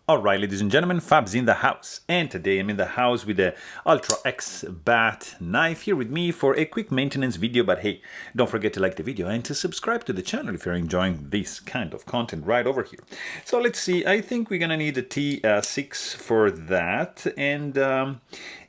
Alright, ladies and gentlemen, Fab's in the house, and today I'm in the house with the Ultra X Bat knife here with me for a quick maintenance video. But hey, don't forget to like the video and to subscribe to the channel if you're enjoying this kind of content right over here. So let's see, I think we're gonna need a T6 for that, and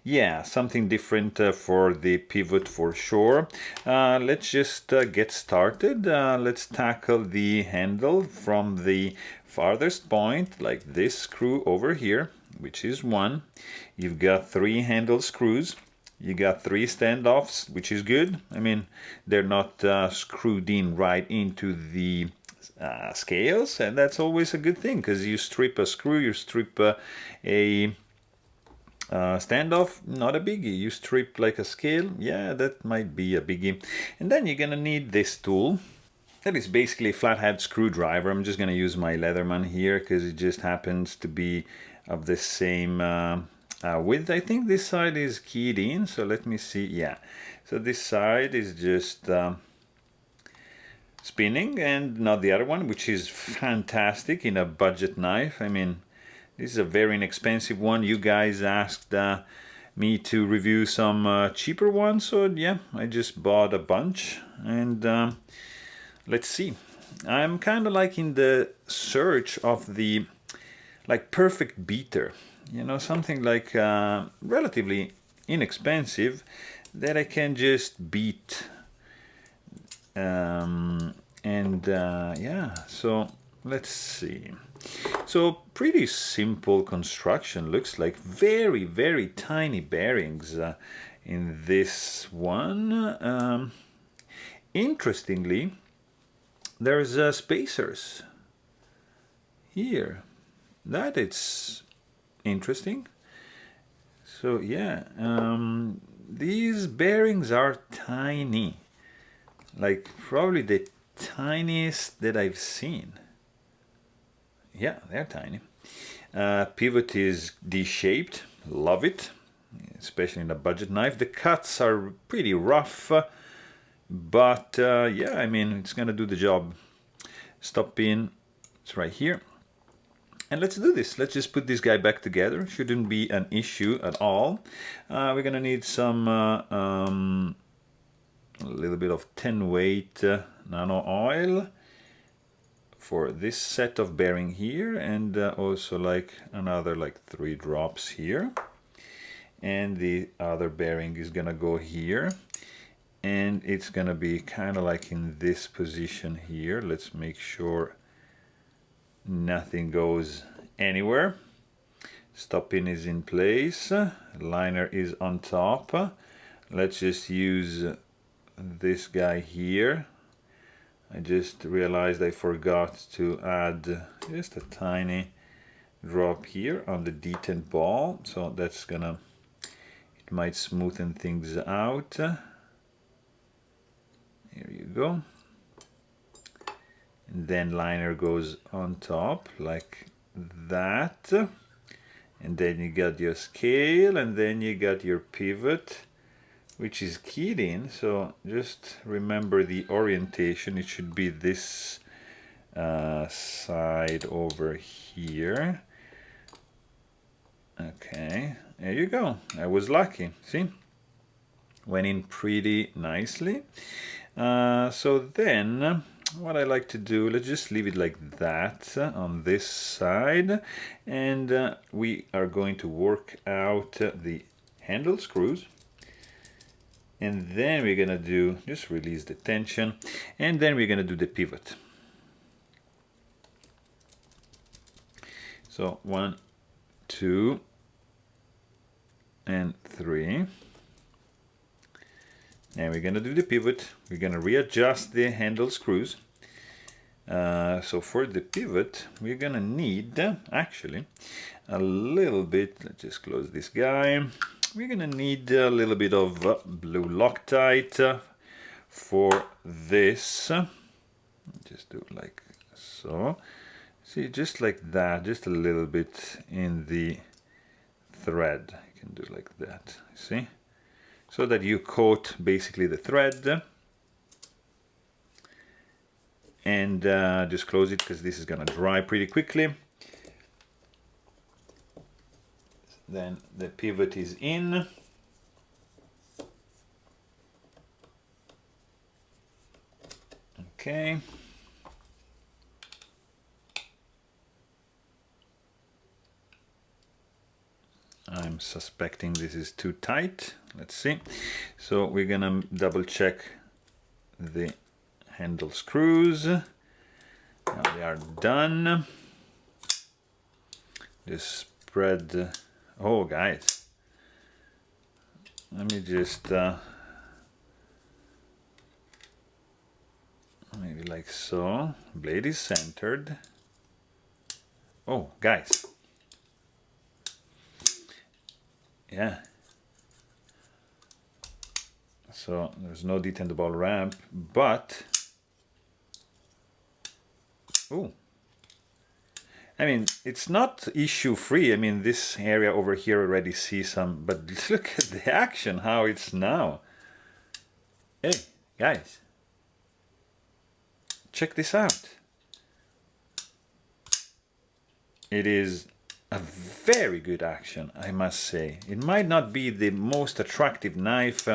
yeah, something different for the pivot for sure. Let's just get started. Let's tackle the handle from the farthest point, like this screw over here, which is one. You've got 3 handle screws. You got 3 standoffs, which is good. I mean, they're not screwed in right into the scales, and that's always a good thing, because you strip a screw, you strip a standoff, not a biggie. You strip like a scale, yeah, that might be a biggie. And then you're gonna need this tool. That is basically a flathead screwdriver. I'm just gonna use my Leatherman here because it just happens to be of the same width. I think this side is keyed in, so let me see. Yeah, so this side is just spinning and not the other one, which is fantastic in a budget knife. I mean, this is a very inexpensive one. You guys asked me to review some cheaper ones, so yeah, I just bought a bunch, and let's see. I'm kind of like in the search of the perfect beater, you know, something like relatively inexpensive that I can just beat, yeah, so let's see. So pretty simple construction, looks like. Very tiny bearings in this one. Interestingly, there's spacers here. That is interesting. So yeah, these bearings are tiny, like probably the tiniest that I've seen. Yeah, they're tiny. Pivot is D-shaped, love it, especially in a budget knife. The cuts are pretty rough, but yeah, I mean, it's gonna do the job. Stop pin, it's right here. And let's do this. Let's just put this guy back together. Shouldn't be an issue at all. We're gonna need some a little bit of 10 weight nano oil for this set of bearing here, and also like another 3 drops here. And the other bearing is gonna go here, and it's gonna be kind of like in this position here. Let's make sure nothing goes anywhere. Stop pin is in place, liner is on top. Let's just use this guy here. I just realized I forgot to add just a tiny drop here on the detent ball, so that's gonna, it might smoothen things out. Here you go. And then liner goes on top like that, and then you got your scale, and then you got your pivot, which is keyed in. So just remember the orientation. It should be this side over here. Okay, there you go. I was lucky. See, went in pretty nicely. So then what I like to do, let's just leave it like that on this side, and we are going to work out the handle screws, and then we're gonna do, just release the tension, and then we're gonna do the pivot. So 1, 2, and 3. And we're gonna do the pivot. We're gonna readjust the handle screws. So for the pivot, we're gonna need actually a little bit, let's just close this guy. We're gonna need a little bit of blue Loctite for this. Just do it like so. See, just like that, just a little bit in the thread. You can do it like that, see? So that you coat basically the thread, and just close it because this is gonna dry pretty quickly. then the pivot is in. Okay. I'm suspecting this is too tight. Let's see. So we're gonna double check the handle screws. Now they are done. Just spread. Oh, guys. Let me just maybe like so. Blade is centered. Oh, guys. Yeah. So there's no detentable ramp, but oh, I mean, it's not issue free. I mean, this area over here already sees some, but look at the action, how it's now. Hey, guys, check this out. It is a very good action, I must say. It might not be the most attractive knife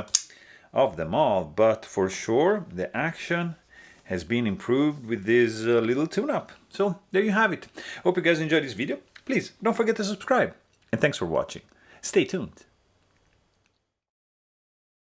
of them all, but for sure the action has been improved with this little tune-up. So there you have it. Hope you guys enjoyed this video. Please don't forget to subscribe, and thanks for watching. Stay tuned.